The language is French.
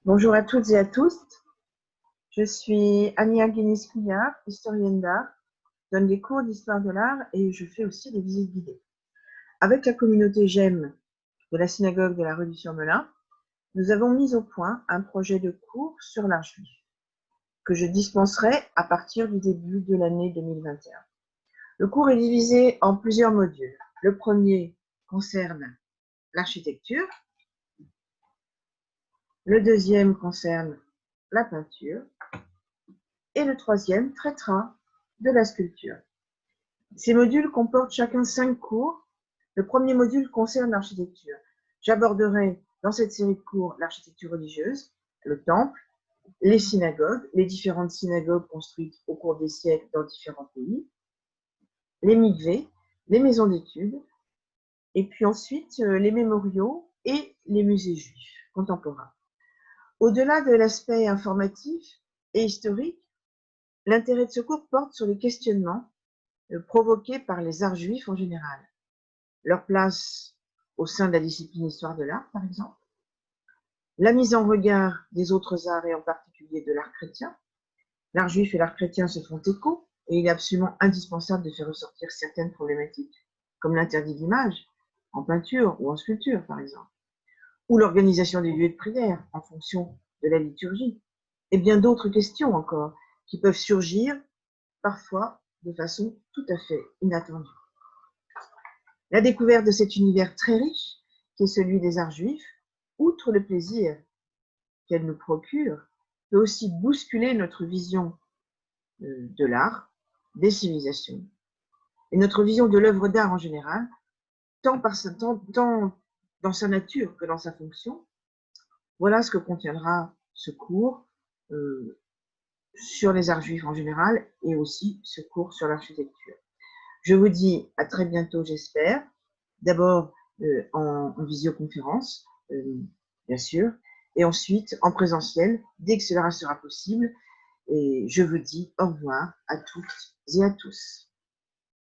Bonjour à toutes et à tous. Je suis Ania Guinness-Couillard, historienne d'art, donne des cours d'histoire de l'art et je fais aussi des visites guidées. Avec la communauté GEM de la synagogue de la rue du Surmelin, nous avons mis au point un projet de cours sur l'art juif que je dispenserai à partir du début de l'année 2021. Le cours est divisé en plusieurs modules. Le premier concerne l'architecture, le deuxième concerne la peinture, et le troisième traitera de la sculpture. Ces modules comportent chacun 5 cours. Le premier module concerne l'architecture. J'aborderai dans cette série de cours l'architecture religieuse, le temple, les synagogues, les différentes synagogues construites au cours des siècles dans différents pays, les mikvés, les maisons d'études, et puis ensuite les mémoriaux et les musées juifs contemporains. Au-delà de l'aspect informatif et historique, l'intérêt de ce cours porte sur les questionnements provoqués par les arts juifs en général. Leur place au sein de la discipline histoire de l'art, par exemple. La mise en regard des autres arts et en particulier de l'art chrétien. L'art juif et l'art chrétien se font écho et il est absolument indispensable de faire ressortir certaines problématiques, comme l'interdit d'image, en peinture ou en sculpture, par exemple, ou l'organisation des lieux de prière en fonction de la liturgie, et bien d'autres questions encore qui peuvent surgir parfois de façon tout à fait inattendue. La découverte de cet univers très riche, qui est celui des arts juifs, outre le plaisir qu'elle nous procure, peut aussi bousculer notre vision de l'art, des civilisations, et notre vision de l'œuvre d'art en général, tant dans sa nature que dans sa fonction. Voilà ce que contiendra ce cours sur les arts juifs en général et aussi ce cours sur l'architecture. Je vous dis à très bientôt, j'espère. D'abord en visioconférence, bien sûr, et ensuite en présentiel, dès que cela sera possible. Et je vous dis au revoir à toutes et à tous.